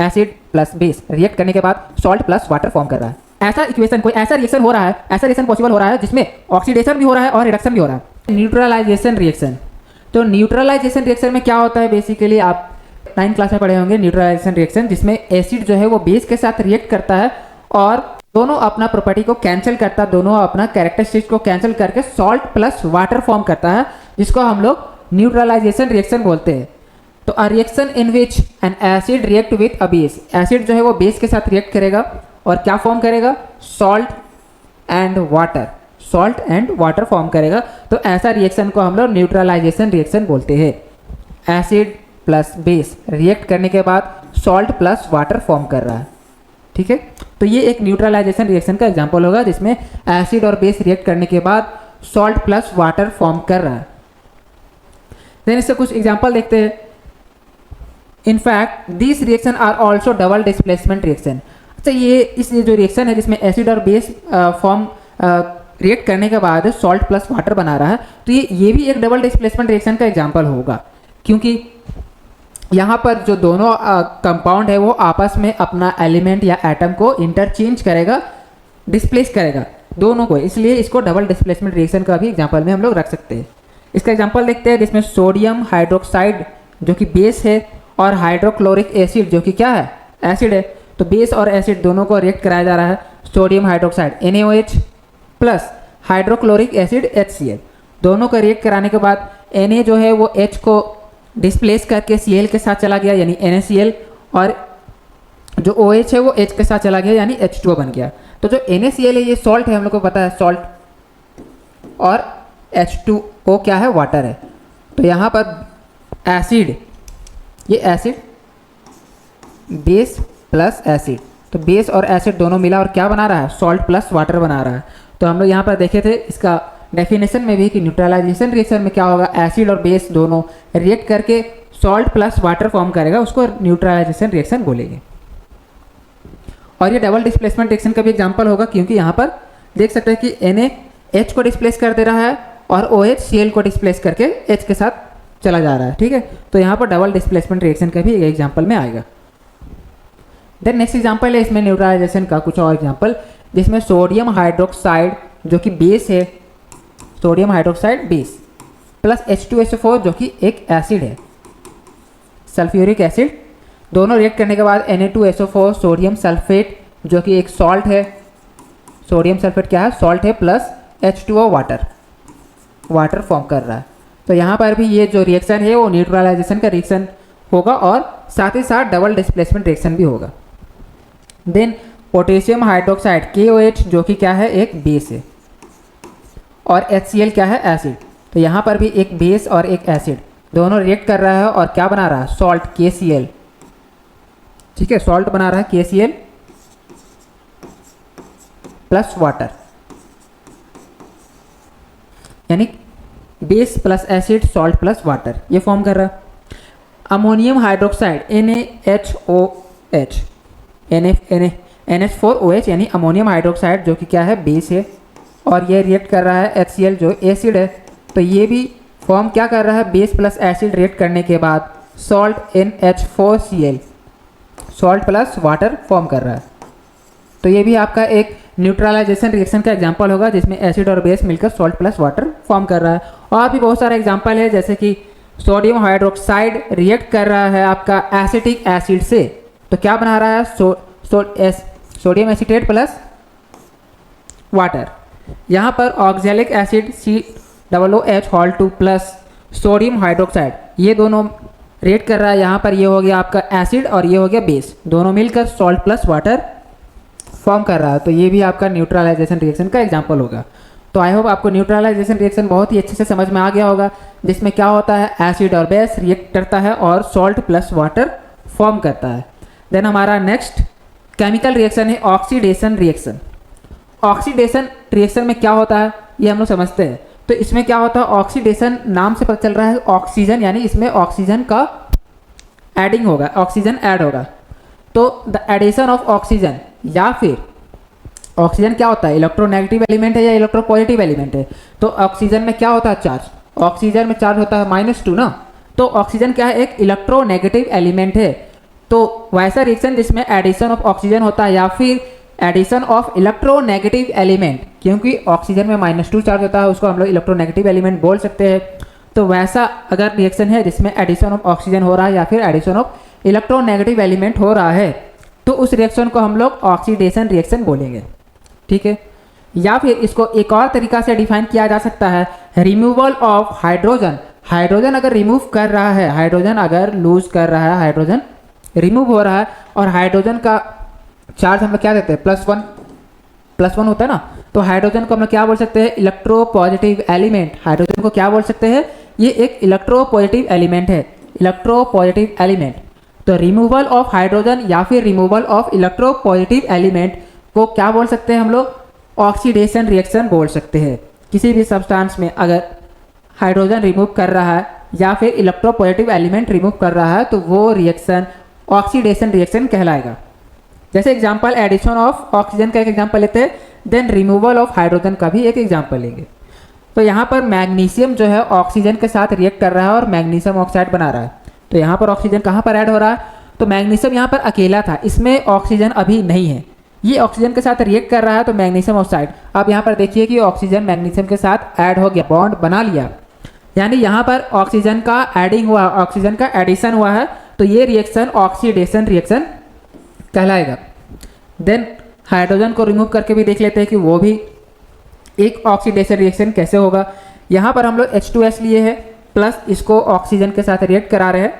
Acid plus base react करने के बाद सॉल्ट प्लस वाटर फॉर्म कर रहा है। ऐसा इक्वेशन, कोई ऐसा रिएक्शन हो रहा है, ऐसा रिएक्शन पॉसिबल हो रहा है जिसमें ऑक्सीडेशन भी हो रहा है और रिडक्शन भी हो रहा है। न्यूट्रलाइजेशन रिएक्शन, तो न्यूट्रलाइजेशन रिएक्शन में क्या होता है, बेसिकली आप 9th क्लास में पढ़े होंगे न्यूट्रलाइजेशन रिएक्शन, जिसमें एसिड जो है वो बेस के साथ रिएक्ट करता है और दोनों अपना प्रॉपर्टी को कैंसिल करता है, दोनों अपना कैरेक्टरिस्टिक्स को कैंसिल करके सॉल्ट प्लस वाटर फॉर्म करता है, जिसको हम लोग न्यूट्रलाइजेशन रिएक्शन बोलते हैं। तो a reaction in which N acid react with a base, acid जो है वो बेस के साथ रिएक्ट करेगा और क्या फॉर्म करेगा, salt and water, salt and water form करेगा। तो ऐसा रिएक्शन को हम लोग न्यूट्रलाइजेशन रिएक्शन बोलते हैं। एसिड प्लस बेस रिएक्ट करने के बाद सॉल्ट प्लस वाटर फॉर्म कर रहा है, ठीक है। तो ये एक न्यूट्रलाइजेशन रिएक्शन का एग्जांपल होगा जिसमें एसिड और बेस रिएक्ट करने के बाद सॉल्ट प्लस वाटर फॉर्म कर रहा है। देन इससे कुछ एग्जांपल देखते हैं। In fact this reaction are also double displacement reaction. अच्छा, ये जो रिएक्शन है जिसमें एसिड और बेस फॉर्म रिएक्ट करने के बाद सॉल्ट प्लस वाटर बना रहा है, तो ये भी एक डबल डिस्प्लेसमेंट रिएक्शन का एग्जांपल होगा, क्योंकि यहाँ पर जो दोनों कंपाउंड है वो आपस में अपना एलिमेंट या एटम को इंटरचेंज करेगा, डिस्प्लेस करेगा दोनों को, इसलिए इसको डबल डिस्प्लेसमेंट रिएक्शन का भी एग्जांपल में हम लोग रख सकते हैं। इसका एग्जांपल देखते हैं जिसमें सोडियम हाइड्रोक्साइड जो कि बेस है और हाइड्रोक्लोरिक एसिड जो कि क्या है, एसिड है। तो बेस और एसिड दोनों को रिएक्ट कराया जा रहा है। Sodium hydroxide NaOH plus hydrochloric acid HCl, दोनों को रिएक्ट कराने के बाद Na जो है वो H को डिस्प्लेस करके Cl के साथ चला गया यानी NaCl, और जो OH है वो H के साथ चला गया यानी H2O बन गया। तो जो NaCl है ये सॉल्ट है, हम लोग को पता है सॉल्ट, और H2O क्या है, वाटर है। तो यहाँ पर एसिड, ये एसिड, बेस प्लस एसिड, तो बेस और एसिड दोनों मिला और क्या बना रहा है, सॉल्ट प्लस वाटर बना रहा है। तो हम लोग यहाँ पर देखे थे इसका डेफिनेशन में भी कि न्यूट्रलाइजेशन रिएक्शन में क्या होगा, एसिड और बेस दोनों रिएक्ट करके सॉल्ट प्लस वाटर फॉर्म करेगा, उसको न्यूट्रलाइजेशन रिएक्शन बोलेंगे। और ये डबल डिस्प्लेसमेंट रिएक्शन का भी एग्जांपल होगा, क्योंकि यहाँ पर देख सकते हैं कि NaH को डिस्प्लेस कर दे रहा है और OH Cl को डिस्प्लेस करके H के साथ चला जा रहा है, ठीक है। तो यहाँ पर डबल डिस्प्लेसमेंट रिएक्शन का भी एग्जाम्पल में आएगा। देन नेक्स्ट एग्जाम्पल है इसमें न्यूट्रलाइजेशन का कुछ और एग्जाम्पल, जिसमें सोडियम हाइड्रोक्साइड जो कि बेस है, sodium hydroxide base plus H2SO4 जो कि एक एसिड है, सल्फ्यूरिक एसिड, दोनों रिएक्ट करने के बाद Na2SO4 सोडियम सल्फेट जो कि एक सॉल्ट है, सोडियम सल्फेट क्या है, सॉल्ट है, plus H2O water, water form कर रहा है। तो यहाँ पर भी ये जो रिएक्शन है वो न्यूट्रलाइजेशन का रिएक्शन होगा और साथ ही साथ डबल डिस्प्लेसमेंट रिएक्शन भी होगा। देन पोटेशियम हाइड्रोक्साइड KOH जो कि क्या है, एक बेस है, और HCl क्या है, एसिड। तो यहाँ पर भी एक बेस और एक एसिड दोनों रिएक्ट कर रहा है और क्या बना रहा है, सॉल्ट KCl, ठीक है, सॉल्ट बना रहा है KCl प्लस वाटर, यानी base plus acid, salt plus water, ये फॉर्म कर रहा है। अमोनियम हाइड्रोक्साइड NaHOH, NH4OH यानी अमोनियम हाइड्रोक्साइड जो कि क्या है, बेस है, और ये रिएक्ट कर रहा है HCl जो एसिड है। तो ये भी फॉर्म क्या कर रहा है, बेस प्लस एसिड रिएक्ट करने के बाद salt NH4Cl, salt plus water form कर रहा है। तो ये भी आपका एक न्यूट्रलाइजेशन रिएक्शन का एग्जांपल होगा जिसमें एसिड और बेस मिलकर सॉल्ट प्लस वाटर फॉर्म कर रहा है। और भी बहुत सारे एग्जांपल है, जैसे कि सोडियम हाइड्रोक्साइड रिएक्ट कर रहा है आपका एसिटिक एसिड से, तो क्या बना रहा है, सोडियम एसीटेट प्लस वाटर। यहाँ पर oxalic acid COOH plus sodium hydroxide, ये दोनों रिएक्ट कर रहा है। यहाँ पर ये हो गया आपका एसिड और ये हो गया बेस, दोनों मिलकर सॉल्ट प्लस वाटर फॉर्म कर रहा है। तो ये भी आपका न्यूट्रलाइजेशन रिएक्शन का एग्जांपल होगा। तो आई होप आपको न्यूट्रलाइजेशन रिएक्शन बहुत ही अच्छे से समझ में आ गया होगा, जिसमें क्या होता है, एसिड और बेस रिएक्ट करता है और सॉल्ट प्लस वाटर फॉर्म करता है। देन हमारा नेक्स्ट केमिकल रिएक्शन है ऑक्सीडेशन रिएक्शन। ऑक्सीडेशन रिएक्शन में क्या होता है ये हम लोग समझते हैं। तो इसमें क्या होता है, ऑक्सीडेशन नाम से पता चल रहा है, ऑक्सीजन यानी इसमें ऑक्सीजन का एडिंग होगा, ऑक्सीजन ऐड होगा। तो द एडिशन ऑफ ऑक्सीजन, या फिर ऑक्सीजन क्या होता है, इलेक्ट्रोनेगेटिव एलिमेंट है या इलेक्ट्रोपॉजिटिव एलिमेंट है। तो ऑक्सीजन में क्या होता है, चार्ज, ऑक्सीजन में चार्ज होता है -2 ना। तो ऑक्सीजन क्या है, एक इलेक्ट्रोनेगेटिव एलिमेंट है। तो वैसा रिएक्शन जिसमें एडिशन ऑफ ऑक्सीजन होता है या फिर एडिशन ऑफ इलेक्ट्रोनेगेटिव एलिमेंट, क्योंकि ऑक्सीजन में -2 चार्ज होता है उसको हम लोग इलेक्ट्रोनेगेटिव एलिमेंट बोल सकते हैं। तो वैसा अगर रिएक्शन है जिसमें एडिशन ऑफ ऑक्सीजन हो रहा है या फिर एडिशन ऑफ इलेक्ट्रोनेगेटिव एलिमेंट हो रहा है तो उस रिएक्शन को हम लोग ऑक्सीडेशन रिएक्शन बोलेंगे, ठीक है। या फिर इसको एक और तरीका से डिफाइन किया जा सकता है, रिमूवल ऑफ हाइड्रोजन। हाइड्रोजन अगर रिमूव कर रहा है, हाइड्रोजन अगर लूज कर रहा है, हाइड्रोजन रिमूव हो रहा है और हाइड्रोजन का चार्ज हम लोग क्या देते हैं +1 होता है ना, तो हाइड्रोजन को हम लोग क्या बोल सकते हैं, इलेक्ट्रोपॉजिटिव एलिमेंट। हाइड्रोजन को क्या बोल सकते हैं, ये एक इलेक्ट्रोपॉजिटिव एलिमेंट है, इलेक्ट्रोपॉजिटिव एलिमेंट। तो रिमूवल ऑफ हाइड्रोजन या फिर रिमूवल ऑफ इलेक्ट्रोपॉजिटिव एलिमेंट को क्या बोल सकते हैं हम लोग, ऑक्सीडेशन रिएक्शन बोल सकते हैं। किसी भी सब्सटेंस में अगर हाइड्रोजन रिमूव कर रहा है या फिर इलेक्ट्रोपॉजिटिव एलिमेंट रिमूव कर रहा है तो वो रिएक्शन ऑक्सीडेशन रिएक्शन कहलाएगा। जैसे एग्जांपल एडिशन ऑफ ऑक्सीजन का एक एग्जांपल लेते हैं, देन रिमूवल ऑफ हाइड्रोजन का भी एक एग्जांपल लेंगे। तो यहाँ पर मैग्नीशियम जो है ऑक्सीजन के साथ रिएक्ट कर रहा है और मैग्नीशियम ऑक्साइड बना रहा है। तो यहाँ पर ऑक्सीजन कहाँ पर ऐड हो रहा है, तो मैग्नीशियम यहाँ पर अकेला था, इसमें ऑक्सीजन अभी नहीं है, ये ऑक्सीजन के साथ रिएक्ट कर रहा है तो मैग्नीशियम ऑक्साइड। अब यहाँ पर देखिए कि ऑक्सीजन मैग्नीशियम के साथ ऐड हो गया, बॉन्ड बना लिया, यानी यहाँ पर ऑक्सीजन का एडिंग हुआ, ऑक्सीजन का एडिशन हुआ है, तो ये रिएक्शन ऑक्सीडेशन रिएक्शन कहलाएगा। देन हाइड्रोजन को रिमूव करके भी देख लेते हैं कि वो भी एक ऑक्सीडेशन रिएक्शन कैसे होगा। यहाँ पर हम लोग H2S लिए हैं प्लस इसको ऑक्सीजन के साथ रिएक्ट करा रहे हैं,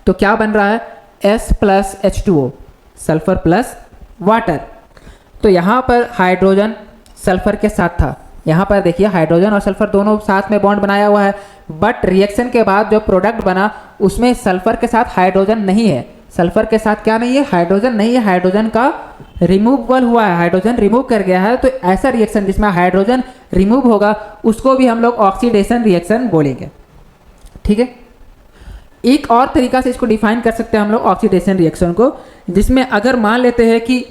तो क्या बन रहा है S + H2O, sulphur plus water. तो यहाँ पर हाइड्रोजन सल्फर के साथ था, यहाँ पर देखिए हाइड्रोजन और सल्फर दोनों साथ में बॉन्ड बनाया हुआ है, बट रिएक्शन के बाद जो प्रोडक्ट बना उसमें सल्फर के साथ हाइड्रोजन नहीं है, सल्फर के साथ क्या नहीं है, हाइड्रोजन नहीं है, हाइड्रोजन का रिमूवल हुआ है, हाइड्रोजन रिमूव कर गया है। तो ऐसा रिएक्शन जिसमें हाइड्रोजन रिमूव होगा उसको भी हम लोग ऑक्सीडेशन रिएक्शन बोलेंगे, ठीक है। एक और तरीका से इसको डिफाइन कर सकते हैं हम लोग ऑक्सीडेशन रिएक्शन को, जिसमें अगर मान लेते हैं कि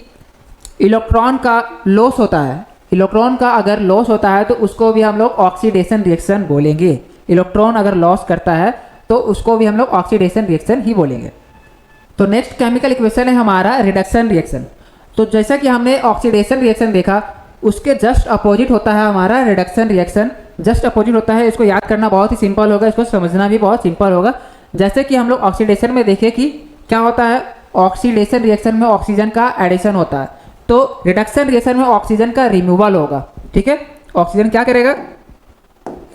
इलेक्ट्रॉन का लॉस होता है, इलेक्ट्रॉन का अगर लॉस होता है तो उसको भी हम लोग ऑक्सीडेशन रिएक्शन बोलेंगे। इलेक्ट्रॉन अगर लॉस करता है तो उसको भी हम लोग ऑक्सीडेशन रिएक्शन ही बोलेंगे। तो नेक्स्ट केमिकल इक्वेशन है हमारा रिडक्शन रिएक्शन। तो जैसा कि हमने ऑक्सीडेशन रिएक्शन देखा उसके जस्ट अपोजिट होता है हमारा रिडक्शन रिएक्शन, जस्ट अपोजिट होता है। इसको याद करना बहुत ही सिंपल होगा, इसको समझना भी बहुत सिंपल होगा। जैसे कि हम लोग ऑक्सीडेशन में देखें कि क्या होता है, ऑक्सीडेशन रिएक्शन में ऑक्सीजन का एडिशन होता है, तो रिडक्शन रिएक्शन में ऑक्सीजन का रिमूवल होगा, ठीक है। ऑक्सीजन क्या करेगा,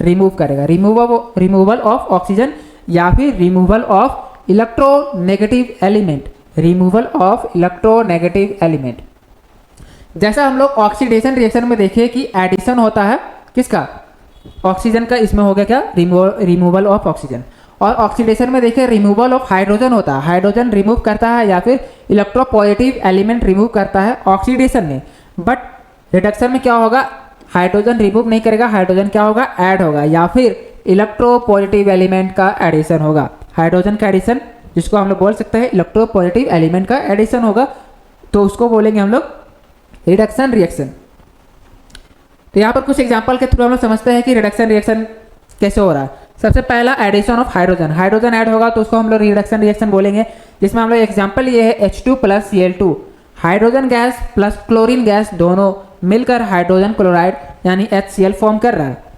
रिमूव करेगा, रिमूवल ऑफ ऑक्सीजन या फिर removal of electronegative element, removal of electronegative element. जैसा हम लोग ऑक्सीडेशन रिएक्शन में देखें कि एडिशन होता है किसका, ऑक्सीजन का, इसमें हो गया क्या, रिमूवल ऑफ ऑक्सीजन। और ऑक्सीडेशन में देखें रिमूवल ऑफ हाइड्रोजन होता है, हाइड्रोजन रिमूव करता है या फिर इलेक्ट्रोपॉजिटिव एलिमेंट रिमूव करता है ऑक्सीडेशन में। बट रिडक्शन में क्या होगा, हाइड्रोजन रिमूव नहीं करेगा, हाइड्रोजन क्या होगा, ऐड होगा या फिर इलेक्ट्रोपॉजिटिव एलिमेंट का एडिशन होगा। हाइड्रोजन का एडिशन जिसको हम लोग बोल सकते हैं इलेक्ट्रोपॉजिटिव एलिमेंट का एडिशन होगा, तो उसको बोलेंगे हम लोग रिडक्शन रिएक्शन। तो यहाँ पर कुछ एग्जांपल के थ्रू हम लोग समझते हैं कि रिडक्शन रिएक्शन कैसे हो रहा है। सबसे पहला addition of hydrogen, hydrogen add होगा तो उसको हम लोग रिडक्शन रिएक्शन बोलेंगे, जिसमें हम लोग एग्जांपल ये है H2 + Cl2, hydrogen gas plus chlorine gas दोनों मिलकर हाइड्रोजन क्लोराइड यानी HCl फॉर्म कर रहा है।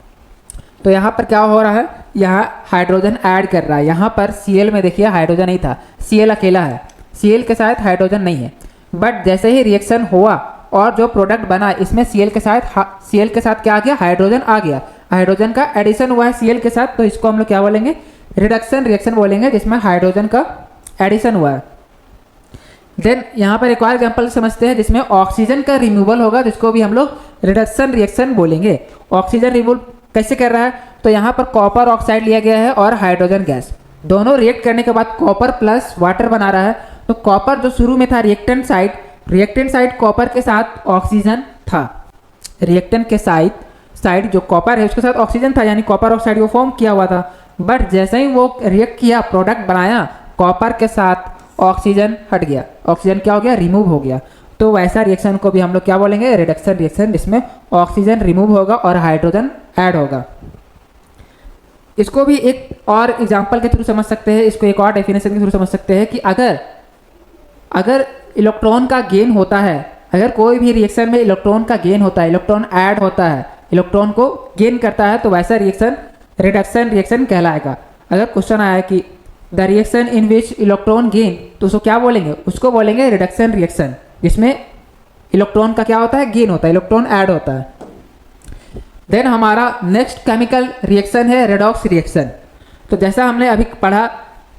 तो यहाँ पर क्या हो रहा है, यहाँ हाइड्रोजन ऐड कर रहा है, यहाँ पर Cl में देखिए हाइड्रोजन नहीं था, Cl अकेला है, Cl के साथ हाइड्रोजन नहीं है। बट जैसे ही रिएक्शन हुआ और जो प्रोडक्ट बना इसमें Cl के साथ क्या आ गया, हाइड्रोजन आ गया, हाइड्रोजन का एडिशन हुआ है Cl के साथ, तो इसको हम लोग क्या बोलेंगे, रिडक्शन रिएक्शन बोलेंगे, जिसमें हाइड्रोजन का एडिशन हुआ है। देन यहाँ पर एक और एग्जांपल समझते हैं जिसमें ऑक्सीजन का रिमूवल होगा, जिसको भी हम लोग रिडक्शन रिएक्शन बोलेंगे। ऑक्सीजन रिमूवल कैसे कर रहा है, तो यहाँ पर कॉपर ऑक्साइड लिया गया है और हाइड्रोजन गैस, दोनों रिएक्ट करने के बाद कॉपर प्लस वाटर बना रहा है। तो कॉपर जो शुरू में था रिएक्टेंट साइड कॉपर के साथ ऑक्सीजन था, रिएक्टेंट के साइड जो कॉपर है उसके साथ ऑक्सीजन था, यानी कॉपर ऑक्साइड को फॉर्म किया हुआ था। बट जैसे ही वो रिएक्ट किया, प्रोडक्ट बनाया, कॉपर के साथ ऑक्सीजन हट गया, ऑक्सीजन क्या हो गया, रिमूव हो गया। तो वैसा रिएक्शन को भी हम लोग क्या बोलेंगे, रिडक्शन रिएक्शन, जिसमें ऑक्सीजन रिमूव होगा और हाइड्रोजन ऐड होगा। इसको भी एक और एग्जांपल के थ्रू समझ सकते हैं, इसको एक और डेफिनेशन के थ्रू समझ सकते हैं कि अगर अगर इलेक्ट्रॉन का गेन होता है, अगर कोई भी रिएक्शन में इलेक्ट्रॉन का गेन होता है, इलेक्ट्रॉन ऐड होता है, इलेक्ट्रॉन को गेन करता है, तो वैसा रिएक्शन रिडक्शन रिएक्शन कहलाएगा। अगर क्वेश्चन आया कि the reaction in which electron gain, तो उसको क्या बोलेंगे? उसको बोलेंगे रिडक्शन रिएक्शन, जिसमें इलेक्ट्रॉन का क्या होता है? गेन होता है, इलेक्ट्रॉन ऐड होता है। देन हमारा नेक्स्ट केमिकल रिएक्शन है रेडॉक्स रिएक्शन। तो जैसा हमने अभी पढ़ा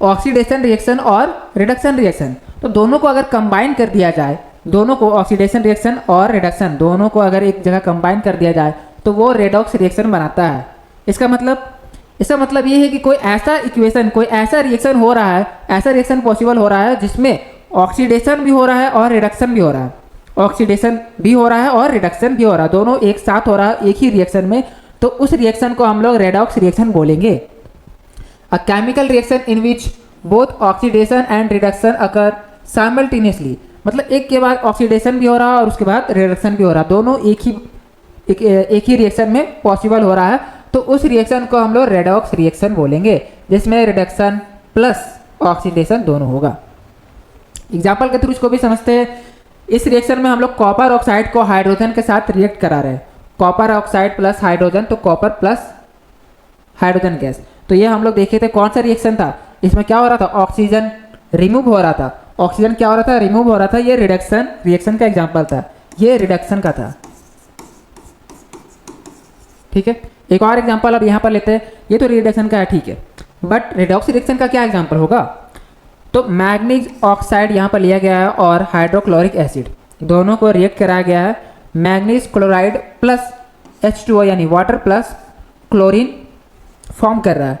ऑक्सीडेशन रिएक्शन और रिडक्शन रिएक्शन, तो दोनों को अगर कंबाइन कर दिया जाए, दोनों को ऑक्सीडेशन रिएक्शन और रिडक्शन दोनों को अगर एक जगह कंबाइन कर दिया जाए तो वो रेडॉक्स रिएक्शन बनाता है। इसका मतलब ये है कि कोई ऐसा इक्वेशन, कोई ऐसा रिएक्शन हो रहा है, ऐसा रिएक्शन पॉसिबल हो रहा है जिसमें ऑक्सीडेशन भी हो रहा है और रिडक्शन भी हो रहा है, ऑक्सीडेशन भी हो रहा है और रिडक्शन भी हो रहा है, दोनों एक साथ हो रहा है एक ही रिएक्शन में, तो उस रिएक्शन को हम लोग रेडॉक्स रिएक्शन बोलेंगे। A chemical reaction in which both oxidation and reduction occur simultaneously, मतलब एक के बाद ऑक्सीडेशन भी हो रहा है और उसके बाद रिडक्शन भी हो रहा है, दोनों एक ही रिएक्शन में पॉसिबल हो रहा है, तो उस रिएक्शन को हम लोग रेडॉक्स रिएक्शन बोलेंगे, जिसमें रिडक्शन प्लस ऑक्सीडेशन दोनों होगा। एग्जाम्पल के थ्रू इसको भी समझते हैं। इस रिएक्शन में हम लोग कॉपर ऑक्साइड को हाइड्रोजन के साथ रिएक्ट करा रहे हैं, कॉपर ऑक्साइड प्लस हाइड्रोजन, तो कॉपर प्लस हाइड्रोजन गैस। तो ये हम लोग देखे थे कौन सा रिएक्शन था, इसमें क्या हो रहा था? ऑक्सीजन रिमूव हो रहा था, ऑक्सीजन क्या हो रहा था? रिमूव हो रहा था। ये रिडक्शन रिएक्शन का एग्जाम्पल था, ये रिडक्शन का था। ठीक है, एक और एग्जाम्पल अब यहाँ पर लेते हैं। ये तो रिडक्शन का है, ठीक है, बट रिडॉक्स रिएक्शन का क्या एग्जाम्पल होगा? तो मैग्नीज ऑक्साइड यहाँ पर लिया गया है और हाइड्रोक्लोरिक एसिड, दोनों को रिएक्ट कराया गया है। मैग्नीज क्लोराइड प्लस H2O यानी वाटर प्लस क्लोरीन फॉर्म कर रहा है,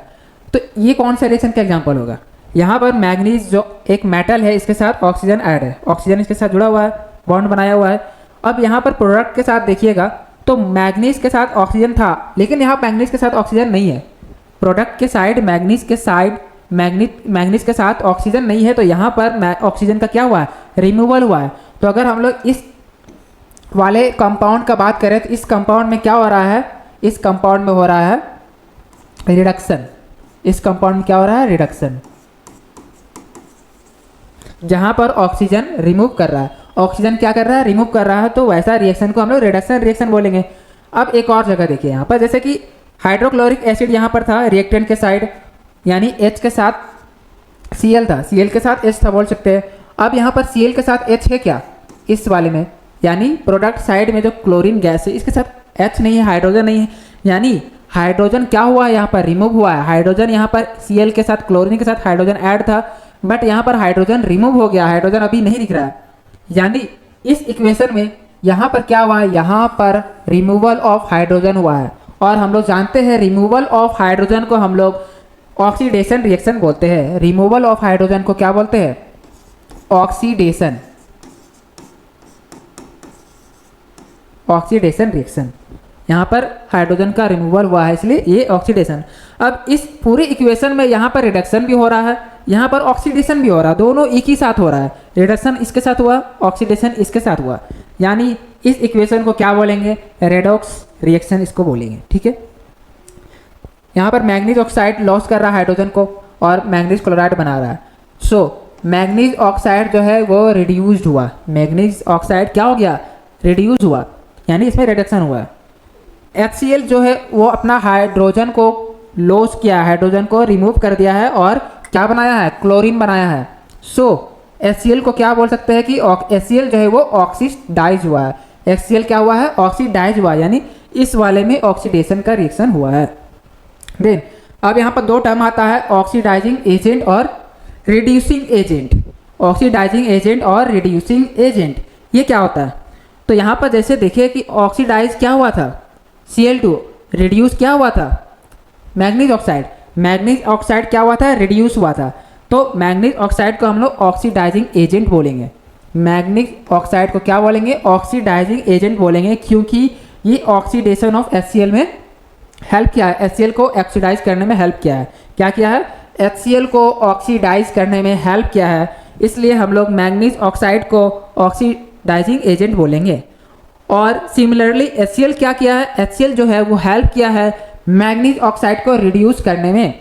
तो ये कौन सा रिएक्शन का एग्जाम्पल होगा? यहाँ पर मैग्नीज जो एक मेटल है, इसके साथ ऑक्सीजन ऐड है, ऑक्सीजन इसके साथ जुड़ा हुआ है, बॉन्ड बनाया हुआ है। अब यहाँ पर प्रोडक्ट के साथ देखिएगा तो मैग्नीज के साथ ऑक्सीजन था, लेकिन यहाँ मैग्नीज के साथ ऑक्सीजन नहीं है। प्रोडक्ट के साइड मैग्नीज के साइड मैग्नीज के साथ ऑक्सीजन नहीं है, तो यहाँ पर ऑक्सीजन का क्या हुआ है? रिमूवल हुआ है। तो अगर हम लोग इस वाले कंपाउंड का बात करें तो इस कंपाउंड में क्या हो रहा है? इस कंपाउंड में हो रहा है रिडक्शन। इस कंपाउंड में क्या हो रहा है? रिडक्शन। जहां पर ऑक्सीजन रिमूव कर रहा है, ऑक्सीजन क्या कर रहा है? रिमूव कर रहा है, तो वैसा रिएक्शन को हम लोग रिडक्शन रिएक्शन बोलेंगे। अब एक और जगह देखिए, यहाँ पर जैसे कि हाइड्रोक्लोरिक एसिड यहाँ पर था रिएक्टेंट के साइड, यानी H के साथ Cl था, Cl के साथ H था बोल सकते हैं। अब यहाँ पर Cl के साथ H है क्या? इस वाले में, यानी प्रोडक्ट साइड में जो क्लोरीन गैस है इसके साथ H नहीं है, हाइड्रोजन नहीं है, यानी हाइड्रोजन क्या हुआ है? यहाँ पर रिमूव हुआ है। हाइड्रोजन यहाँ पर Cl के साथ क्लोरीन के साथ हाइड्रोजन ऐड था, बट यहाँ पर हाइड्रोजन रिमूव हो गया, हाइड्रोजन अभी नहीं दिख रहा है। यानी इस इक्वेशन में यहाँ पर क्या हुआ है? यहाँ पर रिमूवल ऑफ हाइड्रोजन हुआ है, और हम लोग जानते हैं रिमूवल ऑफ हाइड्रोजन को हम लोग ऑक्सीडेशन रिएक्शन बोलते हैं। रिमूवल ऑफ हाइड्रोजन को क्या बोलते हैं? Oxidation, oxidation reaction. यहाँ पर हाइड्रोजन का रिमूवल हुआ है, इसलिए ये ऑक्सीडेशन। अब इस पूरी इक्वेशन में यहाँ पर रिडक्शन भी हो रहा है, यहाँ पर ऑक्सीडेशन भी हो रहा है, दोनों एक ही साथ हो रहा है। रिडक्शन इसके साथ हुआ, ऑक्सीडेशन इसके साथ हुआ, यानी इस इक्वेशन को क्या बोलेंगे? रेडॉक्स रिएक्शन इसको बोलेंगे। ठीक है, यहाँ पर मैग्नीज ऑक्साइड लॉस कर रहा है हाइड्रोजन को और मैग्नीज क्लोराइड बना रहा है। सो मैग्नीज ऑक्साइड जो है वो रिड्यूस्ड हुआ, मैग्नीज ऑक्साइड क्या हो गया? रिड्यूस हुआ, यानी इसमें रिडक्शन हुआ है। HCl जो है वो अपना हाइड्रोजन को लॉस किया, हाइड्रोजन को रिमूव कर दिया है और क्या बनाया है? क्लोरीन बनाया है। सो HCl को क्या बोल सकते हैं कि HCl जो है वो ऑक्सीडाइज हुआ है। HCl क्या हुआ है? ऑक्सीडाइज हुआ, यानी इस वाले में ऑक्सीडेशन का रिएक्शन हुआ है। देन अब यहाँ पर दो टर्म आता है, ऑक्सीडाइजिंग एजेंट और रिड्यूसिंग एजेंट। ऑक्सीडाइजिंग एजेंट और रिड्यूसिंग एजेंट ये क्या होता है? तो यहाँ पर जैसे देखिए कि ऑक्सीडाइज क्या हुआ था? Cl2। रिड्यूस क्या हुआ था? Manganese oxide. मैग्नीज ऑक्साइड क्या हुआ था? रिड्यूस हुआ था। तो मैग्नीज ऑक्साइड को हम लोग ऑक्सीडाइजिंग एजेंट बोलेंगे। मैग्नीज ऑक्साइड को क्या बोलेंगे? ऑक्सीडाइजिंग एजेंट बोलेंगे, क्योंकि ये ऑक्सीडेशन ऑफ HCl में हेल्प किया है, HCl को ऑक्सीडाइज करने में हेल्प किया है। क्या किया है? HCl को ऑक्सीडाइज करने में हेल्प किया है, इसलिए हम लोग मैग्नीज ऑक्साइड को ऑक्सीडाइजिंग एजेंट बोलेंगे। और सिमिलरली HCl क्या किया है? HCl जो है वो हेल्प किया है मैग्नीज ऑक्साइड को रिड्यूस करने में,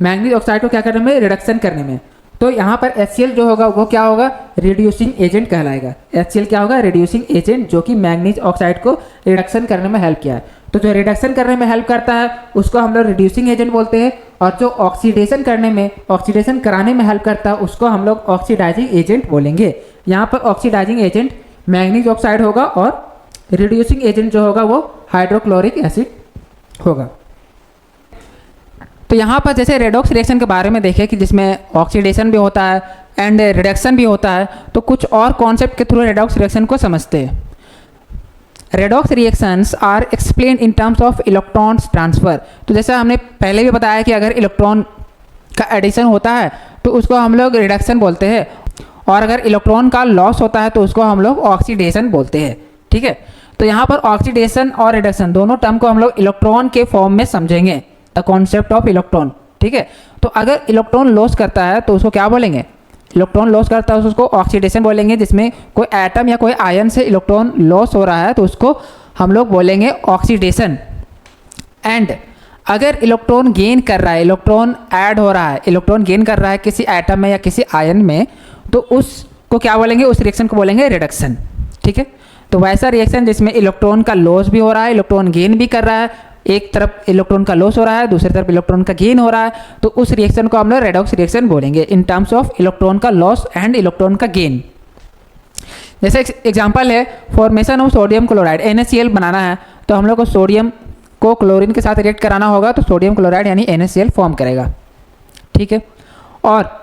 मैग्नीज ऑक्साइड को क्या करने में? रिडक्शन करने में। तो यहाँ पर HCl जो होगा वो क्या होगा, रिड्यूसिंग एजेंट कहलाएगा। HCl क्या होगा, रिड्यूसिंग एजेंट, जो कि मैंगनीज ऑक्साइड को रिडक्शन करने में हेल्प किया है। तो जो रिडक्शन करने में हेल्प करता है उसको हम लोग रिड्यूसिंग एजेंट बोलते हैं, और जो ऑक्सीडेशन करने में, ऑक्सीडेशन कराने में हेल्प करता है उसको हम लोग ऑक्सीडाइजिंग एजेंट बोलेंगे। यहाँ पर ऑक्सीडाइजिंग एजेंट मैंगनीज ऑक्साइड होगा और रिड्यूसिंग एजेंट जो होगा वो हाइड्रोक्लोरिक एसिड होगा। तो यहाँ पर जैसे रेडॉक्स रिएक्शन के बारे में देखें कि जिसमें ऑक्सीडेशन भी होता है एंड रिडक्शन भी होता है, तो कुछ और कॉन्सेप्ट के थ्रू रेडॉक्स रिएक्शन को समझते हैं। Redox reactions are explain in terms of electrons transfer. तो जैसा हमने पहले भी बताया कि अगर इलेक्ट्रॉन का एडिशन होता है तो उसको हम लोग रिडक्शन बोलते हैं, और अगर इलेक्ट्रॉन का लॉस होता है तो उसको हम लोग ऑक्सीडेशन बोलते हैं। ठीक है, तो यहाँ पर ऑक्सीडेशन और रिडक्शन दोनों टर्म को हम लोग इलेक्ट्रॉन के फॉर्म में समझेंगे, द कॉन्सेप्ट ऑफ इलेक्ट्रॉन। ठीक है, तो अगर इलेक्ट्रॉन लॉस करता है तो उसको क्या बोलेंगे, इलेक्ट्रॉन लॉस करता है तो उसको ऑक्सीडेशन बोलेंगे। जिसमें कोई एटम या कोई आयन से इलेक्ट्रॉन लॉस हो रहा है तो उसको हम लोग बोलेंगे ऑक्सीडेशन। एंड अगर इलेक्ट्रॉन गेन कर रहा है, इलेक्ट्रॉन ऐड हो रहा है, इलेक्ट्रॉन गेन कर रहा है किसी एटम में या किसी आयन में, तो उसको क्या बोलेंगे, उस रिएक्शन को बोलेंगे रिडक्शन। ठीक है, तो वैसा रिएक्शन जिसमें इलेक्ट्रॉन का लॉस भी हो रहा है, इलेक्ट्रॉन गेन भी कर रहा है, एक तरफ इलेक्ट्रॉन का लॉस हो रहा है, दूसरी तरफ इलेक्ट्रॉन का गेन हो रहा है, तो उस रिएक्शन को हम लोग रेडॉक्स रिएक्शन बोलेंगे इन टर्म्स ऑफ इलेक्ट्रॉन का लॉस एंड इलेक्ट्रॉन का गेन। जैसे एग्जांपल है formation of sodium chloride, NaCl बनाना है तो हम लोग को सोडियम को क्लोरीन के साथ रिएक्ट कराना होगा, तो सोडियम क्लोराइड यानी NaCl फॉर्म करेगा। ठीक है, और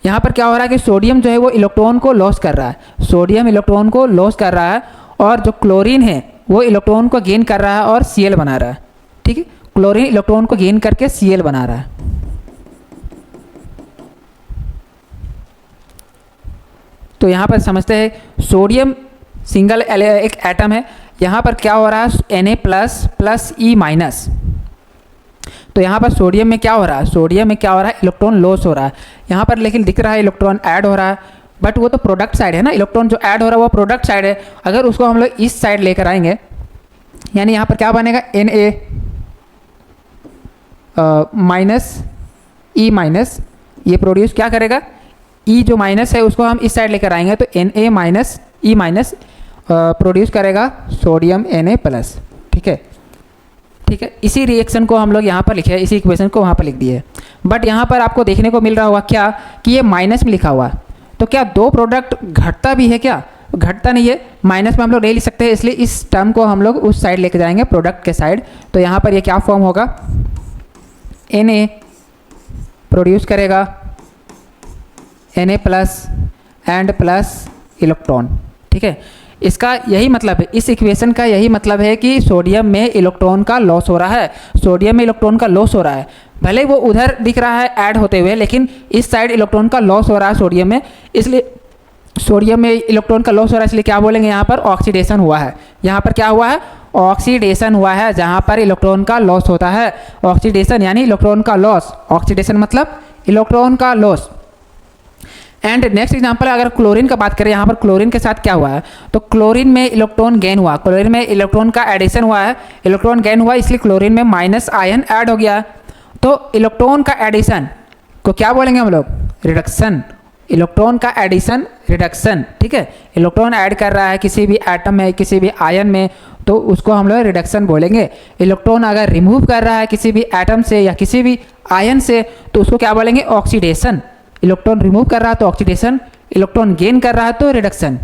यहाँ पर क्या हो रहा है कि सोडियम जो है वो इलेक्ट्रॉन को लॉस कर रहा है, सोडियम इलेक्ट्रॉन को लॉस कर रहा है, और जो क्लोरीन है वो इलेक्ट्रॉन को गेन कर रहा है और Cl बना रहा है। ठीक है, क्लोरीन इलेक्ट्रॉन को गेन करके Cl बना रहा है। तो यहाँ पर समझते हैं सोडियम सिंगल एक एटम है, यहाँ पर क्या हो रहा है Na प्लस E माइनस। तो यहाँ पर सोडियम में क्या हो रहा है, सोडियम में क्या हो रहा है, इलेक्ट्रॉन लॉस हो रहा है। यहाँ पर लेकिन दिख रहा है इलेक्ट्रॉन ऐड हो रहा है, बट वो तो प्रोडक्ट साइड है ना, इलेक्ट्रॉन जो ऐड हो रहा है वो प्रोडक्ट साइड है। अगर उसको हम लोग इस साइड लेकर आएंगे, यानी यहाँ पर क्या बनेगा Na माइनस E माइनस, ये प्रोड्यूस क्या करेगा, E जो माइनस है उसको हम इस साइड लेकर आएंगे तो Na minus E minus produce करेगा सोडियम Na प्लस। ठीक है, ठीक है, इसी रिएक्शन को हम लोग यहाँ पर लिखे हैं, इसी इक्वेशन को वहाँ पर लिख दिए। बट यहाँ पर आपको देखने को मिल रहा होगा क्या कि ये माइनस में लिखा हुआ है, तो क्या दो प्रोडक्ट घटता भी है क्या, घटता नहीं है, माइनस में हम लोग नहीं लिख सकते, इसलिए इस टर्म को हम लोग उस साइड लेके जाएंगे प्रोडक्ट के साइड। तो यहाँ पर ये क्या फॉर्म होगा, Na प्रोड्यूस करेगा Na plus and plus electron. ठीक है, इसका यही मतलब है, इस इक्वेशन का यही मतलब है कि सोडियम में इलेक्ट्रॉन का लॉस हो रहा है, सोडियम में इलेक्ट्रॉन का लॉस हो रहा है, भले वो उधर दिख रहा है ऐड होते हुए, लेकिन इस साइड इलेक्ट्रॉन का लॉस हो रहा है सोडियम में, इसलिए सोडियम में इलेक्ट्रॉन का लॉस हो रहा है, इसलिए क्या बोलेंगे, यहाँ पर ऑक्सीडेशन हुआ है। यहाँ पर क्या हुआ है, ऑक्सीडेशन हुआ है, जहाँ पर इलेक्ट्रॉन का लॉस होता है। ऑक्सीडेशन यानी इलेक्ट्रॉन का लॉस, ऑक्सीडेशन मतलब इलेक्ट्रॉन का लॉस। एंड नेक्स्ट एग्जांपल अगर क्लोरीन का बात करें, यहाँ पर क्लोरीन के साथ क्या हुआ है, तो क्लोरीन में इलेक्ट्रॉन गेन हुआ, क्लोरीन में इलेक्ट्रॉन का एडिशन हुआ है, इलेक्ट्रॉन गेन हुआ, इसलिए क्लोरीन में माइनस आयन ऐड हो गया। तो इलेक्ट्रॉन का एडिशन को क्या बोलेंगे हम लोग, रिडक्शन। इलेक्ट्रॉन का एडिशन रिडक्शन। ठीक है, इलेक्ट्रॉन ऐड कर रहा है किसी भी एटम में, किसी भी आयन में, तो उसको हम लोग रिडक्शन बोलेंगे। इलेक्ट्रॉन अगर रिमूव कर रहा है किसी भी एटम से या किसी भी आयन से, तो उसको क्या बोलेंगे, ऑक्सीडेशन। इलेक्ट्रॉन रिमूव कर रहा है तो ऑक्सीडेशन, इलेक्ट्रॉन गेन कर रहा है तो रिडक्शन।